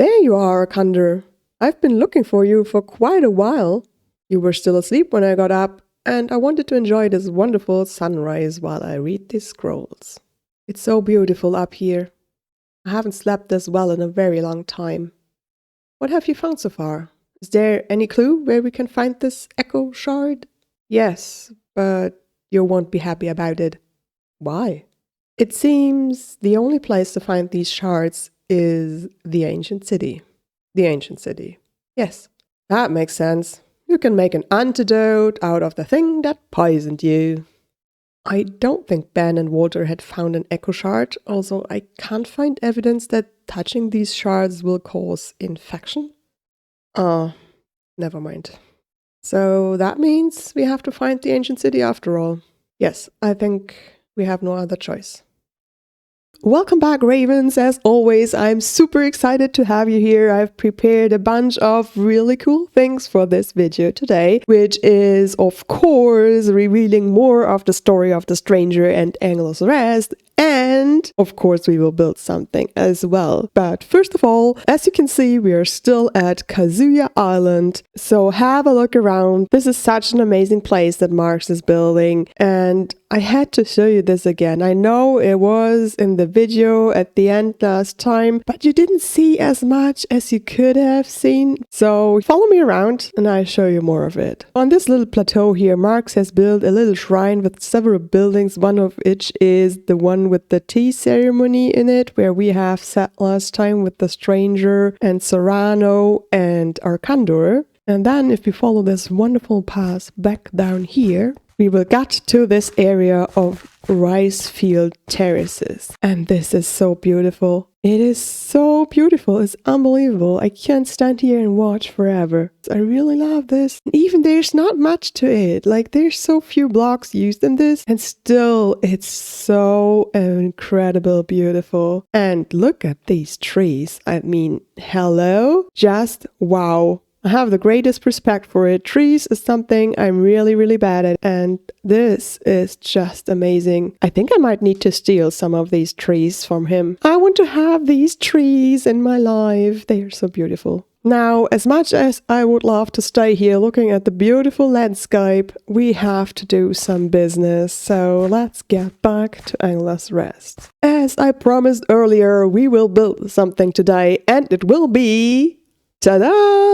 There you are, Akander. I've been looking for you for quite a while. You were still asleep when I got up, and I wanted to enjoy this wonderful sunrise while I read these scrolls. It's so beautiful up here. I haven't slept this well in a very long time. What have you found so far? Is there any clue where we can find this echo shard? Yes, but you won't be happy about it. Why? It seems the only place to find these shards is the ancient city. The ancient city. Yes, that makes sense. You can make an antidote out of the thing that poisoned you. I don't think Ben and Walter had found an echo shard, also I can't find evidence that touching these shards will cause infection. Oh, never mind. So that means we have to find the ancient city after all. Yes, I think we have no other choice. Welcome back, Ravens. As always, I'm super excited to have you here. I've prepared a bunch of really cool things for this video today, which is, of course, revealing more of the story of the stranger and Angler's Rest. And, of course, we will build something as well. But first of all, as you can see, we are still at Kazuya Island. So have a look around. This is such an amazing place that Marx is building. And I had to show you this again. I know it was in the video at the end last time, but you didn't see as much as you could have seen. So follow me around and I'll show you more of it. On this little plateau here, Marx has built a little shrine with several buildings, one of which is the one with the tea ceremony in it, where we have sat last time with the stranger and Serrano and Arcandor. And then if we follow this wonderful path back down here, we will get to this area of rice field terraces. And this is so beautiful. It is so beautiful. It's unbelievable. I can't stand here and watch forever. I really love this. Even there's not much to it. Like there's so few blocks used in this and still it's so incredible beautiful. And look at these trees. I mean, hello? Just wow. I have the greatest respect for it. Trees is something I'm really, really bad at. And this is just amazing. I think I might need to steal some of these trees from him. I want to have these trees in my life. They are so beautiful. Now, as much as I would love to stay here looking at the beautiful landscape, we have to do some business. So let's get back to Angler's Rest. As I promised earlier, we will build something today, and it will be... ta-da!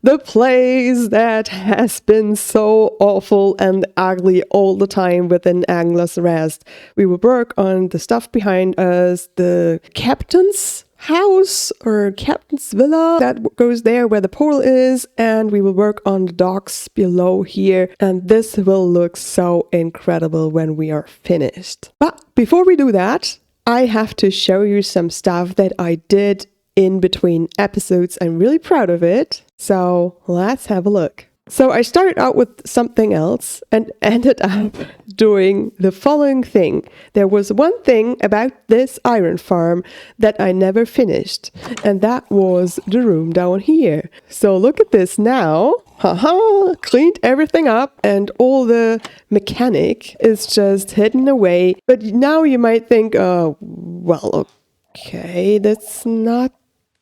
The place that has been so awful and ugly all the time within Angler's Rest. We will work on the stuff behind us, the captain's house or captain's villa that goes there where the portal is, and we will work on the docks below here, and this will look so incredible when we are finished. But before we do that, I have to show you some stuff that I did in between episodes. I'm really proud of it. So let's have a look. So I started out with something else and ended up doing the following thing. There was one thing about this iron farm that I never finished, and that was the room down here. So look at this now. Haha, cleaned everything up and all the mechanic is just hidden away. But now you might think, well, okay, that's not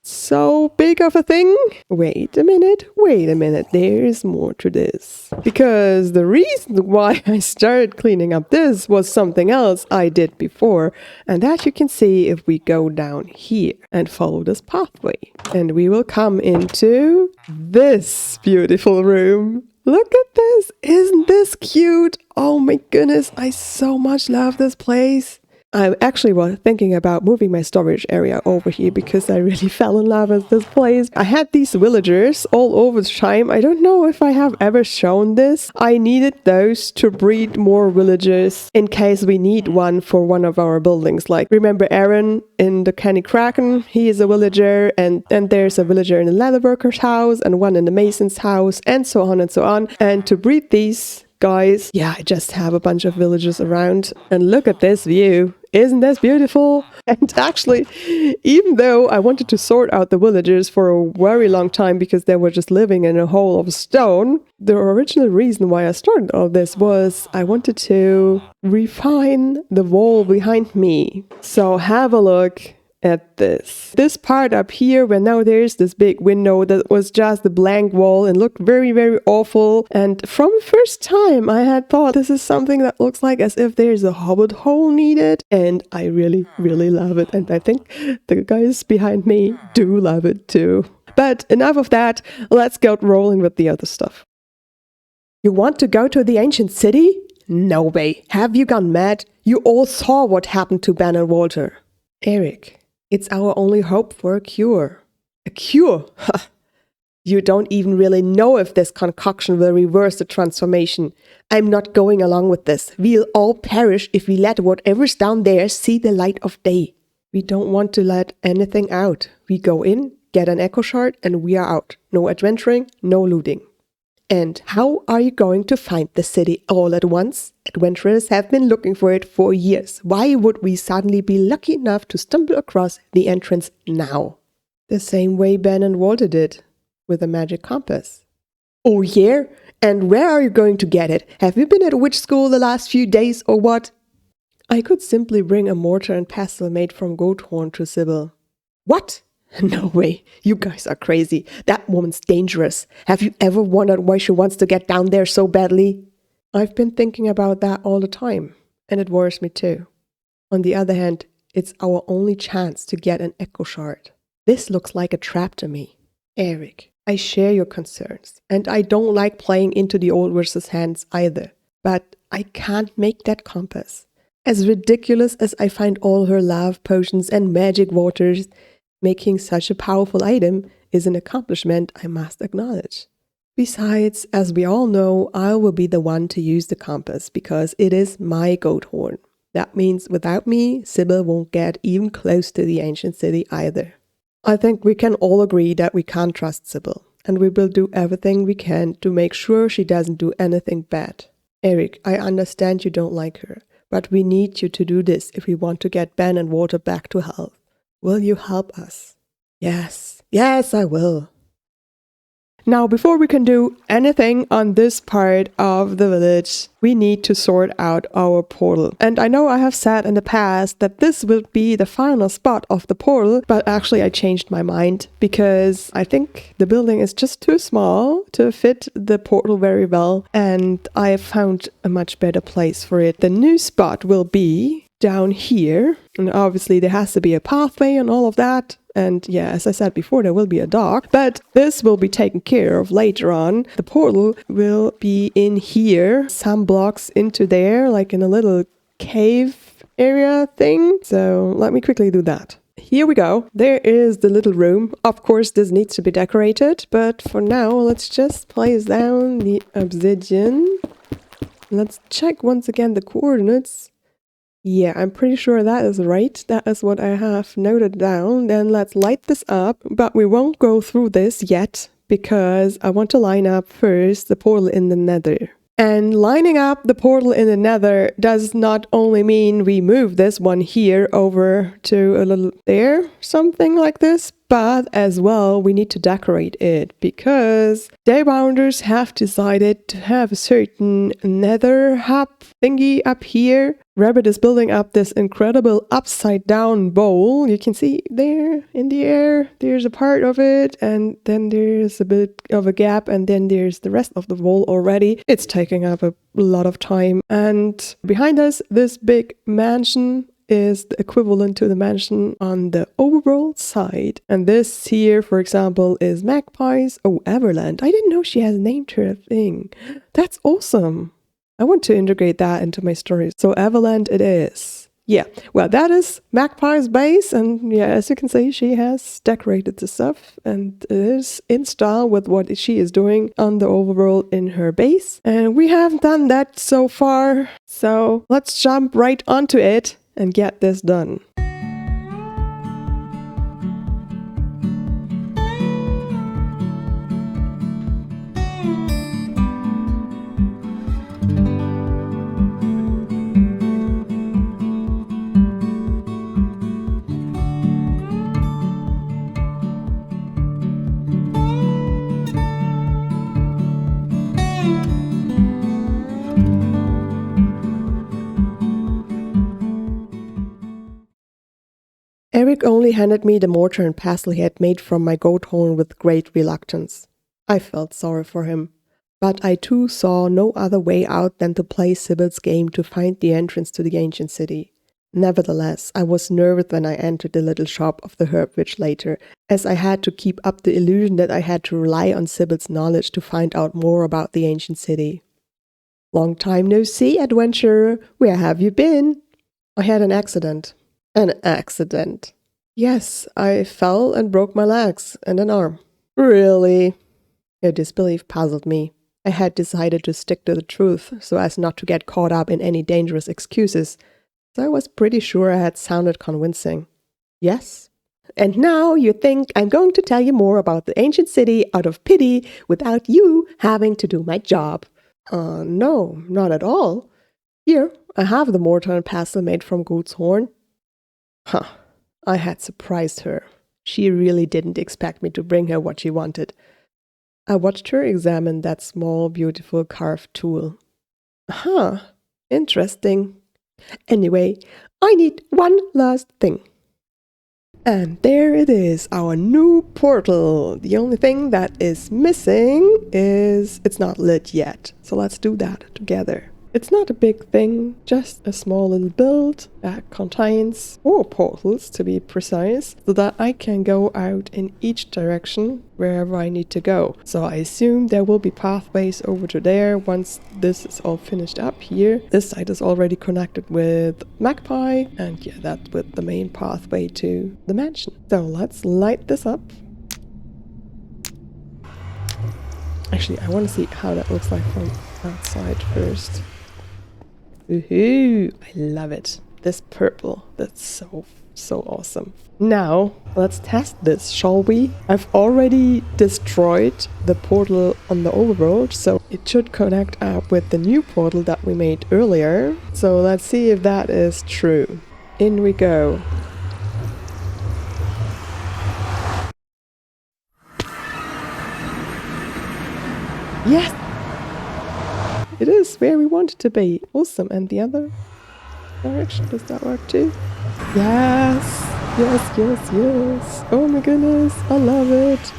so big of a thing. Wait a minute, there's more to this. Because the reason why I started cleaning up this was something else I did before, and that you can see if we go down here and follow this pathway. And we will come into this beautiful room. Look at this, isn't this cute? Oh my goodness, I so much love this place. I actually was thinking about moving my storage area over here because I really fell in love with this place. I had these villagers all over the time. I don't know if I have ever shown this. I needed those to breed more villagers in case we need one for one of our buildings. Like, remember Aaron in the Canny Kraken? He is a villager, and there's a villager in the leatherworker's house and one in the mason's house, and so on and so on. And to breed these guys, yeah, I just have a bunch of villagers around. And look at this view. Isn't this beautiful? And actually, even though I wanted to sort out the villagers for a very long time because they were just living in a hole of stone, the original reason why I started all this was I wanted to refine the wall behind me. So have a look at this. This part up here where now there's this big window that was just a blank wall and looked very, very awful. And from the first time I had thought this is something that looks like as if there's a hobbit hole needed. And I really, really love it. And I think the guys behind me do love it too. But enough of that. Let's get rolling with the other stuff. You want to go to the ancient city? No way. Have you gone mad? You all saw what happened to Ben and Walter. Eric. It's our only hope for a cure. A cure? You don't even really know if this concoction will reverse the transformation. I'm not going along with this. We'll all perish if we let whatever's down there see the light of day. We don't want to let anything out. We go in, get an echo shard, and we are out. No adventuring, no looting. And how are you going to find the city all at once? Adventurers have been looking for it for years. Why would we suddenly be lucky enough to stumble across the entrance now? The same way Ben and Walter did, with a magic compass. Oh yeah? And where are you going to get it? Have you been at witch school the last few days or what? I could simply bring a mortar and pestle made from goat horn to Sybil. What? No way. You guys are crazy. That woman's dangerous. Have you ever wondered why she wants to get down there so badly? I've been thinking about that all the time, and it worries me too. On the other hand, it's our only chance to get an echo shard. This looks like a trap to me. Eric, I share your concerns, and I don't like playing into the old witch's hands either. But I can't make that compass. As ridiculous as I find all her love potions and magic waters, making such a powerful item is an accomplishment I must acknowledge. Besides, as we all know, I will be the one to use the compass because it is my goat horn. That means without me, Sybil won't get even close to the ancient city either. I think we can all agree that we can't trust Sybil, and we will do everything we can to make sure she doesn't do anything bad. Eric, I understand you don't like her, but we need you to do this if we want to get Ben and Walter back to health. Will you help us? Yes, I will. Now, before we can do anything on this part of the village, we need to sort out our portal. And I know I have said in the past that this will be the final spot of the portal, but actually I changed my mind because I think the building is just too small to fit the portal very well, and I found a much better place for it. The new spot will be down here, and obviously there has to be a pathway and all of that. And yeah, as I said before, there will be a dock, but this will be taken care of later on. The portal will be in here, some blocks into there, like in a little cave area thing. So let me quickly do that. Here we go. There is the little room. Of course, this needs to be decorated, but for now, let's just place down the obsidian. Let's check once again the coordinates. Yeah, I'm pretty sure that is right. That is what I have noted down. Then let's light this up, but we won't go through this yet because I want to line up first the portal in the nether. And lining up the portal in the nether does not only mean we move this one here over to a little there, something like this, but as well we need to decorate it because Daybounders have decided to have a certain nether hub thingy up here. Rabbit is building up this incredible upside down bowl. You can see there in the air, there's a part of it, and then there's a bit of a gap, and then there's the rest of the bowl already. It's taking up a lot of time. And behind us, this big mansion is the equivalent to the mansion on the overworld side. And this here, for example, is Magpie's. Oh, Everland. I didn't know she has named her thing. That's awesome. I want to integrate that into my story. So Everland it is. Yeah, well, that is Magpie's base. And yeah, as you can see, she has decorated the stuff. And it is in style with what she is doing on the overworld in her base. And we have done that so far. So let's jump right onto it and get this done. Eric only handed me the mortar and pestle he had made from my goat horn with great reluctance. I felt sorry for him, but I too saw no other way out than to play Sybil's game to find the entrance to the ancient city. Nevertheless, I was nervous when I entered the little shop of the herb witch later, as I had to keep up the illusion that I had to rely on Sybil's knowledge to find out more about the ancient city. "Long time no see, adventurer. Where have you been?" "I had an accident." "An accident?" "Yes, I fell and broke my legs and an arm." "Really?" Her disbelief puzzled me. I had decided to stick to the truth so as not to get caught up in any dangerous excuses, so I was pretty sure I had sounded convincing. "Yes." "And now you think I'm going to tell you more about the ancient city out of pity without you having to do my job." No, not at all. Here, I have the mortar and pestle made from goat's horn." Huh, I had surprised her. She really didn't expect me to bring her what she wanted. I watched her examine that small, beautiful carved tool. Huh, interesting. Anyway, I need one last thing. And there it is, our new portal. The only thing that is missing is it's not lit yet. So let's do that together. It's not a big thing, just a small little build that contains 4 portals to be precise, so that I can go out in each direction wherever I need to go. So I assume there will be pathways over to there once this is all finished up here. This side is already connected with Magpie, and yeah, that's with the main pathway to the mansion. So let's light this up. Actually, I want to see how that looks like from outside first. Woohoo! I love it. This purple, that's so awesome. Now, let's test this, shall we? I've already destroyed the portal on the overworld, so it should connect up with the new portal that we made earlier. So let's see if that is true. In we go. Yes! It is where we want it to be. Awesome. And the other direction, does that work too? Yes! Yes, yes, yes. Oh my goodness, I love it.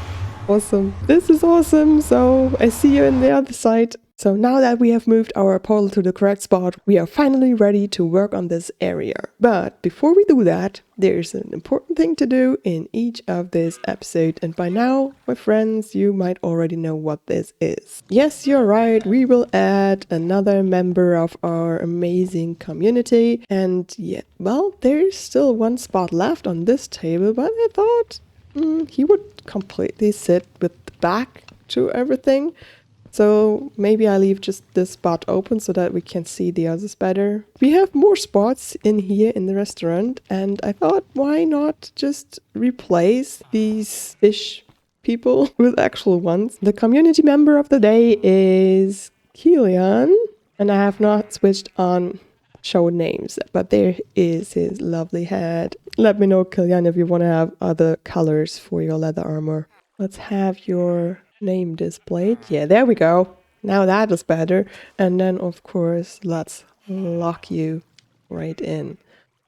Awesome. This is awesome. So I see you in the other side. So now that we have moved our portal to the correct spot, we are finally ready to work on this area. But before we do that, there's an important thing to do in each of this episode. And by now, my friends, you might already know what this is. Yes, you're right. We will add another member of our amazing community. And yeah, well, there's still one spot left on this table, but I thought he would completely sit with the back to everything. So maybe I leave just this spot open so that we can see the others better. We have more spots in here in the restaurant, and I thought, why not just replace these fish people with actual ones? The community member of the day is Kilian, and I have not switched on show names, but there is his lovely head. Let me know, Kilian, if you want to have other colors for your leather armor. Let's have your name displayed. Yeah, there we go. Now that is better. And then, of course, let's lock you right in.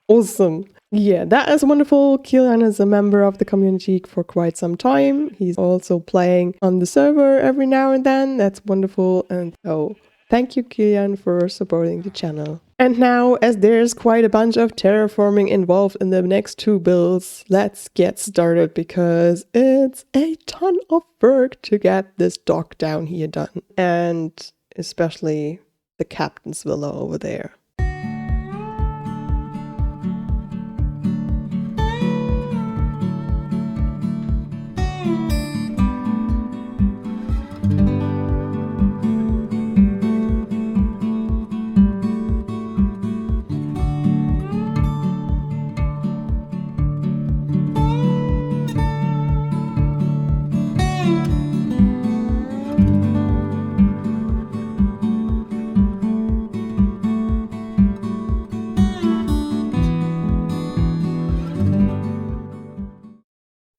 Awesome. Yeah, that is wonderful. Kilian is a member of the community for quite some time. He's also playing on the server every now and then. That's wonderful. And so thank you, Kilian, for supporting the channel. And now, as there's quite a bunch of terraforming involved in the next 2 builds, let's get started because it's a ton of work to get this dock down here done. And especially the captain's villa over there.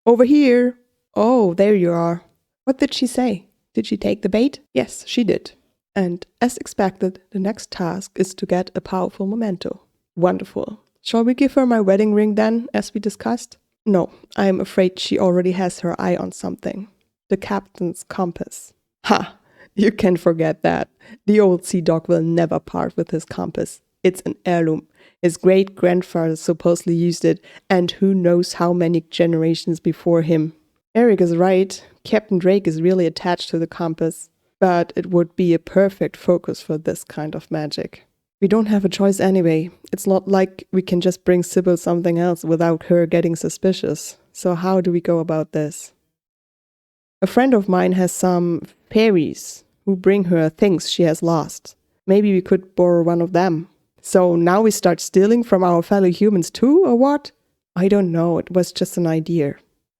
Over here. Oh, there you are. What did she say? Did she take the bait? Yes, she did. And as expected, the next task is to get a powerful memento. Wonderful. Shall we give her my wedding ring then, as we discussed? No, I'm afraid she already has her eye on something. The captain's compass. Ha! You can forget that. The old sea dog will never part with his compass. It's an heirloom. His great-grandfather supposedly used it, and who knows how many generations before him. Eric is right. Captain Drake is really attached to the compass. But it would be a perfect focus for this kind of magic. We don't have a choice anyway. It's not like we can just bring Sybil something else without her getting suspicious. So how do we go about this? A friend of mine has some fairies who bring her things she has lost. Maybe we could borrow one of them. So now we start stealing from our fellow humans too, or what? I don't know, it was just an idea.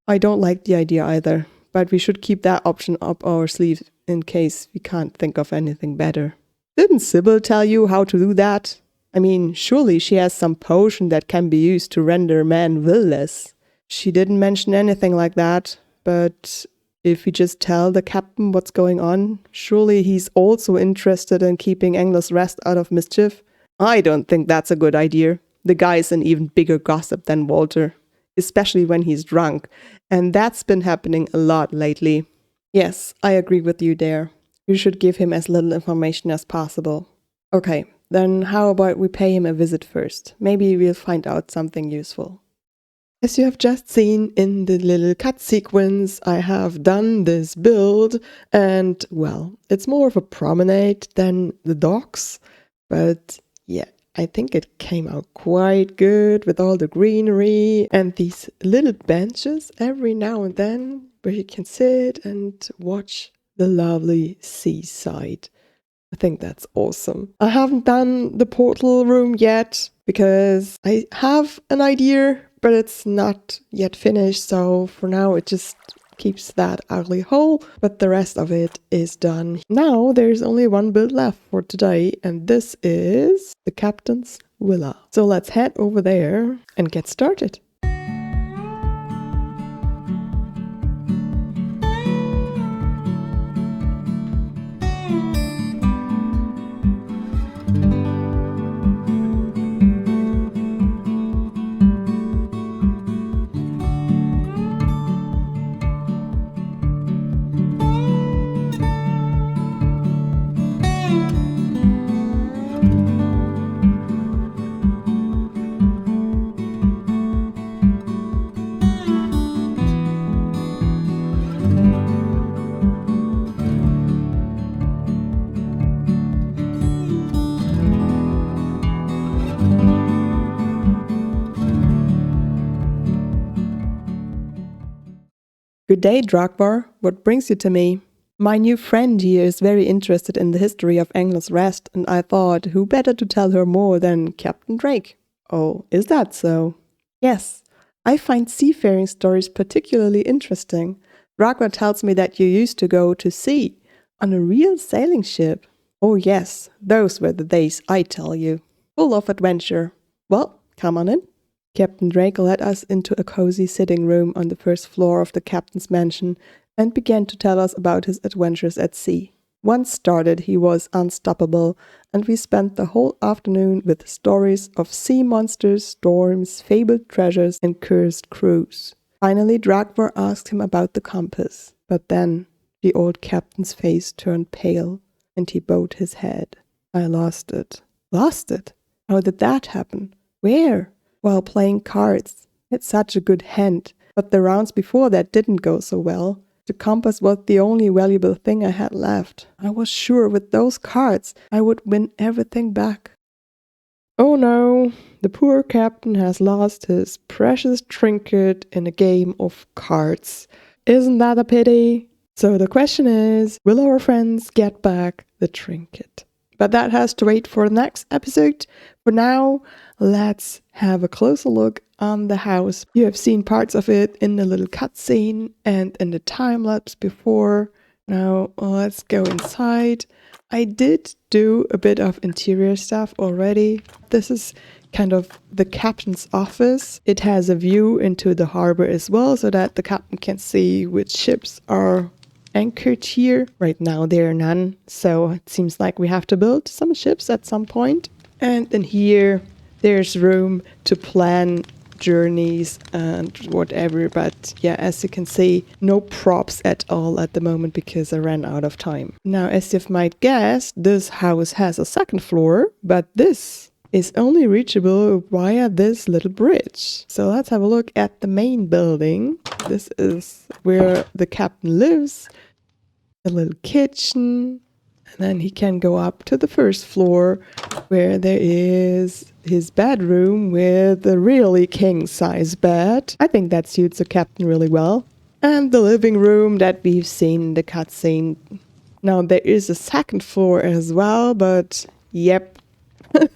I don't like the idea either, but we should keep that option up our sleeve in case we can't think of anything better. Didn't Sybil tell you how to do that? I mean, surely she has some potion that can be used to render man will-less. She didn't mention anything like that, but if we just tell the captain what's going on, surely he's also interested in keeping Angler's Rest out of mischief. I don't think that's a good idea. The guy's an even bigger gossip than Walter, especially when he's drunk, and that's been happening a lot lately. Yes, I agree with you there. You should give him as little information as possible. Okay, then how about we pay him a visit first? Maybe we'll find out something useful. As you have just seen in the little cut sequence, I have done this build, and well, it's more of a promenade than the docks, but yeah, I think it came out quite good with all the greenery and these little benches every now and then where you can sit and watch the lovely seaside. I think that's awesome. I haven't done the portal room yet because I have an idea, but it's not yet finished. So for now, it just keeps that ugly hole, but the rest of it is done. Now there's only one build left for today, and this is the captain's villa. So let's head over there and get started. Good day, Drogbar. What brings you to me? My new friend here is very interested in the history of Angler's Rest, and I thought, who better to tell her more than Captain Drake? Oh, is that so? Yes, I find seafaring stories particularly interesting. Drogbar tells me that you used to go to sea on a real sailing ship. Oh yes, those were the days, I tell you. Full of adventure. Well, come on in. Captain Drake led us into a cozy sitting room on the first floor of the captain's mansion and began to tell us about his adventures at sea. Once started, he was unstoppable, and we spent the whole afternoon with stories of sea monsters, storms, fabled treasures, and cursed crews. Finally, Drogvar asked him about the compass, but then the old captain's face turned pale, and he bowed his head. I lost it. Lost it? How did that happen? Where? While playing cards. It's such a good hand, but the rounds before that didn't go so well. The compass was the only valuable thing I had left. I was sure with those cards I would win everything back. Oh no, the poor captain has lost his precious trinket in a game of cards. Isn't that a pity? So the question is, will our friends get back the trinket? But that has to wait for the next episode. For now, let's have a closer look on the house. You have seen parts of it in the little cutscene and in the time-lapse before. Now let's go inside. I did do a bit of interior stuff already. This is kind of the captain's office. It has a view into the harbor as well, so that the captain can see which ships are anchored here. Right now there are none, so it seems like we have to build some ships at some point. And in here there's room to plan journeys and whatever, but yeah, as you can see, no props at all at the moment because I ran out of time. Now, as you might guess, this house has a second floor, but this is only reachable via this little bridge. So let's have a look at the main building. This is where the captain lives, a little kitchen, and then he can go up to the first floor where there is his bedroom with a really king-size bed. I think that suits the captain really well. And the living room that we've seen in the cutscene. Now there is a second floor as well, but yep,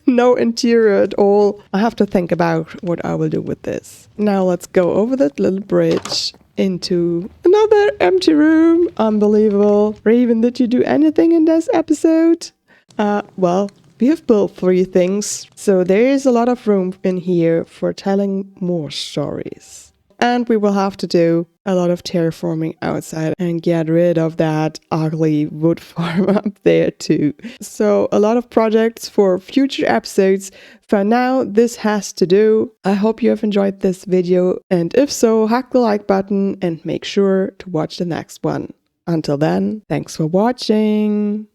no interior at all. I have to think about what I will do with this. Now let's go over that little bridge into another empty room. Unbelievable. Raven, did you do anything in this episode? Well, we have built 3 things, so there is a lot of room in here for telling more stories. And we will have to do a lot of terraforming outside and get rid of that ugly wood farm up there too. So a lot of projects for future episodes. For now, this has to do. I hope you have enjoyed this video, and if so, hack the like button and make sure to watch the next one. Until then, thanks for watching.